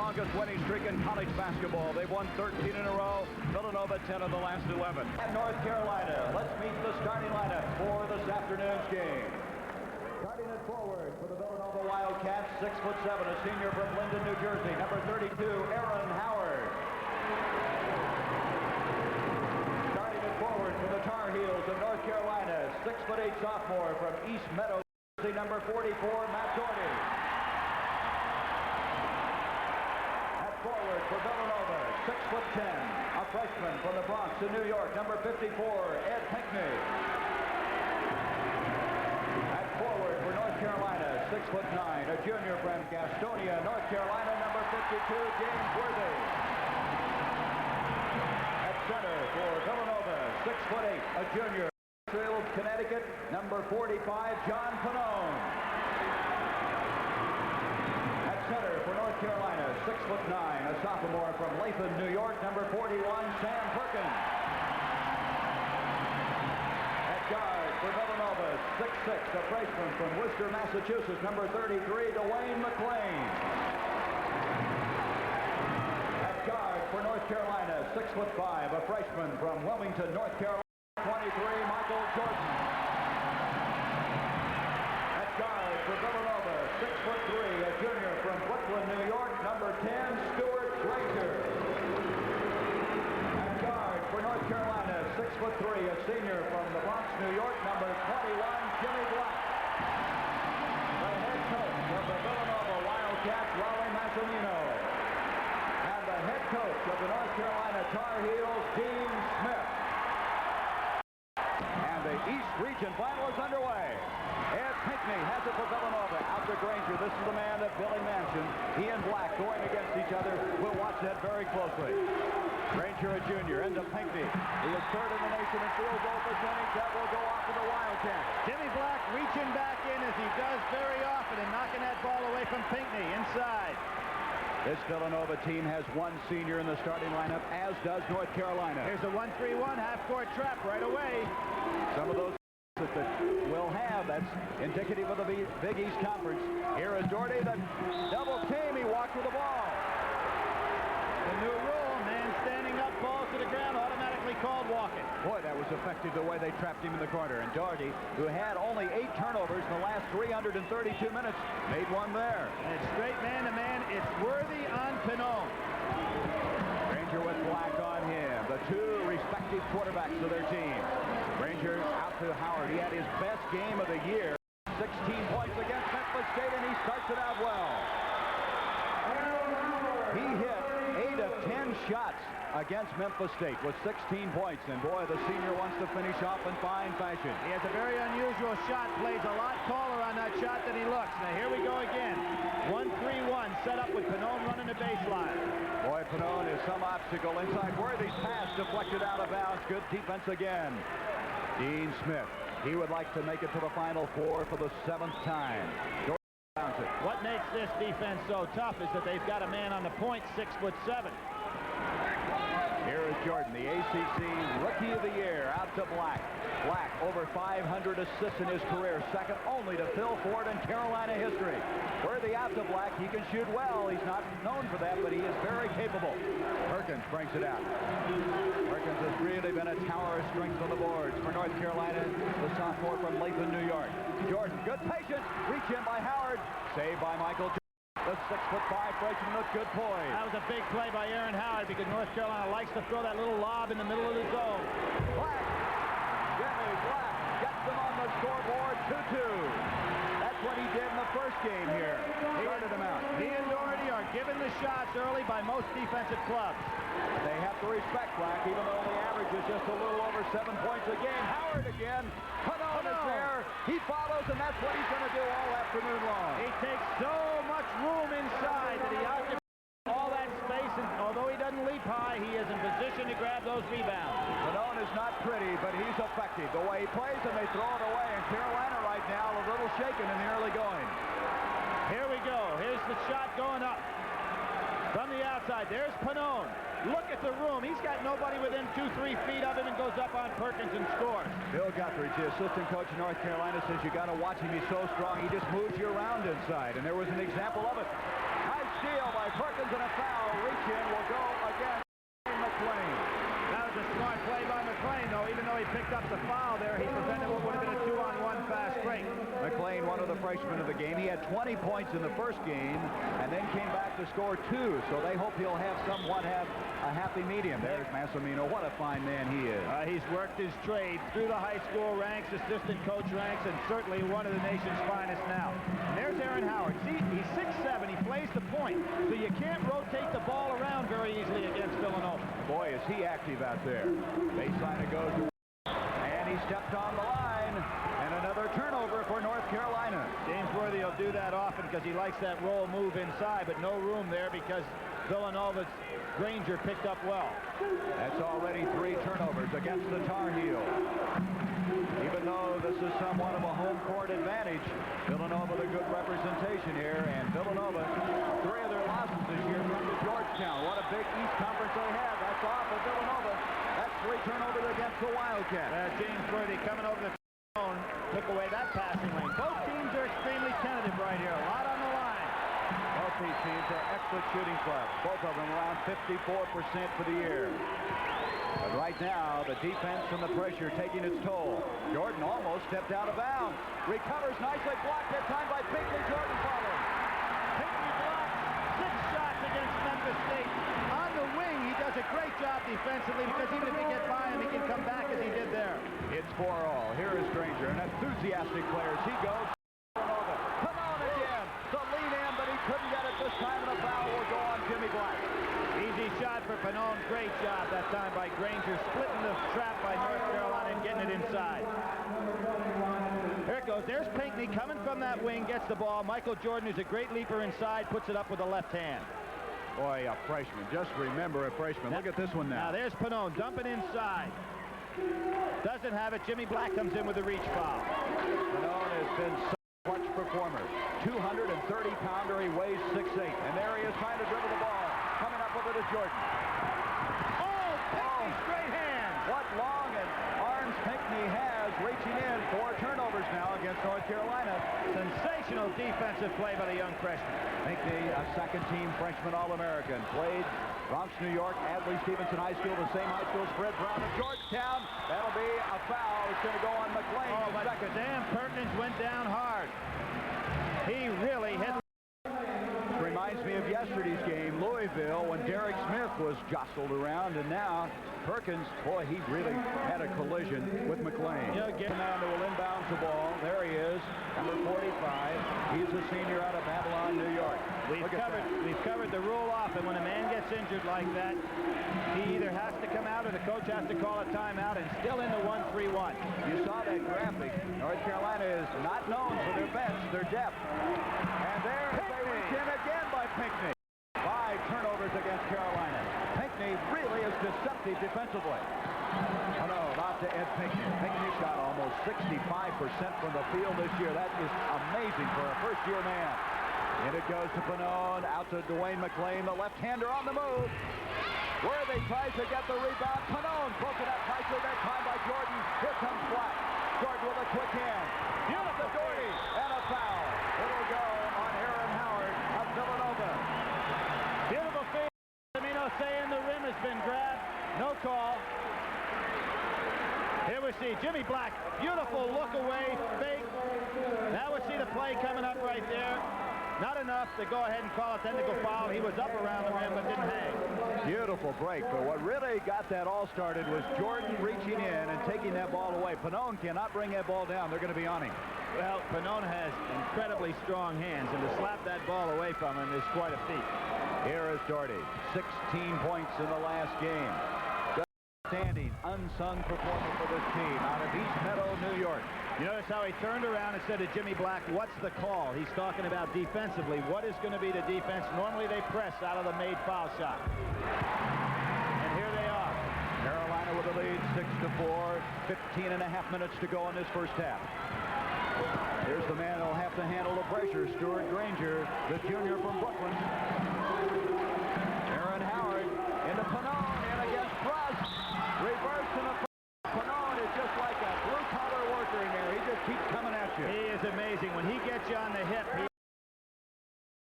longest winning streak in college basketball. They've won 13 in a row. Villanova 10 of the last 11. At North Carolina, let's meet the starting lineup for this afternoon's game. Starting at forward for the Villanova Wildcats, 6'7", a senior from Linden, New Jersey, number 32, Aaron Howard. Starting at forward for the Tar Heels of North Carolina, 6'8" sophomore from East Meadow, number 44, Matt Doherty. At forward for Villanova, 6'10", a freshman from the Bronx in New York, number 54, Ed Pinckney. At forward for North Carolina, 6'9", a junior from Gastonia, North Carolina, number 52, James Worthy. At center for Villanova, 6'8", a junior, Connecticut, number 45, John Pannone. At center for North Carolina, 6'9", a sophomore from Latham, New York, number 41, Sam Perkins. At guard for Villanova, 6'6", a freshman from Worcester, Massachusetts, number 33, Dwayne McClain. At guard for North Carolina, 6'5", a freshman from Wilmington, North Carolina, 23, Michael Jordan. At guard for Villanova, 6'3", a junior from Brooklyn, New York, number 10, Stuart Granger. At guard for North Carolina, 6'3", a senior from the Bronx, New York, number 21, Jimmy Black. The head coach of the Villanova Wildcats, Larry Massimino. And the head coach of the North Carolina Tar Heels, Dean Smith. The East Region final is underway. Ed Pinckney has it for Villanova. Out to Granger. This is the man that Billy mentioned. He and Black going against each other. We'll watch that very closely. Granger, a junior, into Pinckney. He is third in the nation in field goal percentage. That will go off to the Wildcats. Jimmy Black reaching back in as he does very often and knocking that ball away from Pinckney inside. This Villanova team has one senior in the starting lineup, as does North Carolina. Here's a 1-3-1 half-court trap right away. Some of those that will have, that's indicative of the Big East Conference. Here is Doherty, the double team. He walked with the ball. The new rule, man standing up, falls to the ground, automatically called walking. Boy, that was effective the way they trapped him in the corner. And Doherty, who had only 8 turnovers in the last 332 minutes, made one there. And it's straight man-to-man. It's Worthy on Pannone. Granger with Black on him. The two respective quarterbacks of their team. Granger out to Howard. He had his best game of the year. 16 points against Memphis State, and he starts it out well. He hit 8 of 10 shots against Memphis State with 16 points. And boy, the senior wants to finish off in fine fashion. He has a very unusual shot. Plays a lot taller on that shot than he looks. Now here we go again. 1-3-1 set up with Pannone running the baseline. Boy, Pannone is some obstacle inside. Worthy's pass deflected out of bounds. Good defense again. Dean Smith. He would like to make it to the Final Four for the 7th time. What makes this defense so tough is that they've got a man on the point, 6'7". Here is Jordan, the ACC Rookie of the Year, out to Black. Black, over 500 assists in his career, second only to Phil Ford in Carolina history. Worthy out to Black, he can shoot well. He's not known for that, but he is very capable. Perkins brings it out. Perkins has really been a tower of strength on the boards for North Carolina, the sophomore from Latham, New York. Jordan, good patience, reach in by Howard, saved by Michael Jordan. The 6'5" freshman with good poise. That was a big play by Aaron Howard because North Carolina likes to throw that little lob in the middle of the zone. Black. Jimmy Black gets them on the scoreboard, 2-2. That's what he did in the first game here. He started him out. He and Doherty are given the shots early by most defensive clubs. They have to respect Black, even though the average is just a little over 7 points a game. Howard again. Pannone is there. He follows, and that's what he's going to do all afternoon long. He takes so much room inside that he occupies all that space, and although he doesn't leap high, he is in position to grab those rebounds. Pannone is not pretty, but he's effective. The way he plays, and they throw it away. And Carolina right now a little shaken in the early going. Here we go. Here's the shot going up from the outside. There's Pannone. Look at the room. He's got nobody within 2-3 feet of him and goes up on Perkins and scores. Bill Guthridge, the assistant coach of North Carolina, says you got to watch him. He's so strong. He just moves you around inside. And there was an example of it. Nice steal by Perkins. Perkins, and a foul. Reach in will go against McClain. That was a smart play by McClain, though. Even though he picked up the foul there, he prevented what would have been a 2-on-1 fast break. McClain, one of the freshmen of the game. He had 20 points in the first game and then came back to score 2. So they hope he'll have a happy medium. There's Massimino. What a fine man he is. He's worked his trade through the high school ranks, assistant coach ranks, and certainly one of the nation's finest now. And there's Aaron Howard. See, he's 6'7". He plays the point, so you can't rotate the ball around very easily against Villanova. Boy, is he active out there. Baseline it goes. And he stepped on the line. And another turnover for North Carolina. James Worthy will do that often because he likes that roll move inside, but no room there because Villanova's Granger picked up well. That's already 3 turnovers against the Tar Heels. Even though this is somewhat of a home court advantage, Villanova the good representation here, and Villanova, 3 of their losses this year come to Georgetown. What a big East Conference they have. That's off of Villanova. That's 3 turnovers against the Wildcats. James Worthy coming over the zone, took away that passing lane. Both teams are extremely tentative right here. A lot on the line. Both these teams are excellent shooting clubs. Both of them around 54% for the year. But right now, the defense and the pressure taking its toll. Jordan almost stepped out of bounds. Recovers nicely, blocked that time by Pinkley. Jordan following. Pinkley blocks 6 shots against Memphis State. On the wing, he does a great job defensively because even if he gets by him, he can come back as he did there. It's 4-all. Here is Granger, an enthusiastic player as he goes. Panone again. The lead in, but he couldn't get it this time, and a foul will go on Jimmy Black. Easy shot for Panone. Great job that time by Granger, splitting the trap by North Carolina and getting it inside. There it goes. There's Pinckney coming from that wing, gets the ball. Michael Jordan, who's a great leaper inside, puts it up with the left hand. Boy, a freshman. Just remember a freshman. Look at this one now. Now there's Panone dumping inside. Doesn't have it. Jimmy Black comes in with a reach foul. Panone has been such a clutch performer. 230-pounder. He weighs 6'8". And there he is trying to dribble the ball. Coming up with it is Jordan. Oh, Pinckney's great hand. What long and arms Pinckney has, reaching in. 4 turnovers now against North Carolina. Sensational defensive play by the young freshman. Pinckney, a second-team freshman All-American. Played Bronx, New York, Adley Stevenson High School, the same high school as Fred Brown at Georgetown. That'll be a foul. It's going to go on McClain. Oh, but Dan Perkins went down hard. He really hit. Reminds me of yesterday's game, Louisville, when Derek Smith was jostled around, and now Perkins, boy, he really had a collision with McClain. Fernando will inbound the ball. There he is, number 45. He's a senior out of Babylon, New York. We've covered the rule off, and when a man gets injured like that, he either has to come out or the coach has to call a timeout, and still in the 1-3-1. You saw that graphic. North Carolina is not known for their bench, their depth. And there they reach in again by Pinckney. 5 turnovers against Carolina. Pinckney really is deceptive defensively. Oh no, not to Ed Pinckney. Pinckney shot almost 65% from the field this year. That is amazing for a first-year man. And it goes to Panone, out to Dwayne McClain, the left-hander on the move. Worthy tries to get the rebound. Panone broke it up nicely that time by Jordan. Here comes Black. Jordan with a quick hand. Beautiful Doherty, and a foul. It'll go on Aaron Howard of Villanova. Beautiful feed. Massimino saying the rim has been grabbed. No call. Here we see Jimmy Black. Beautiful look away, fake. Now we see the play coming up right there. Not enough to go ahead and call a technical foul. He was up around the rim but didn't hang. Beautiful break, but what really got that all started was Jordan reaching in and taking that ball away. Panone cannot bring that ball down. They're going to be on him. Well, Panone has incredibly strong hands, and to slap that ball away from him is quite a feat. Here is Doherty. 16 points in the last game. Outstanding, unsung performer for this team out of East Meadow, New York. You notice how he turned around and said to Jimmy Black, what's the call? He's talking about defensively. What is going to be the defense? Normally they press out of the made foul shot. And here they are. Carolina with the lead, 6-4. 15.5 minutes to go in this first half. Here's the man who'll have to handle the pressure, Stuart Granger, the junior from Brooklyn. Aaron Howard into Panone, and against Russ. Reverse and a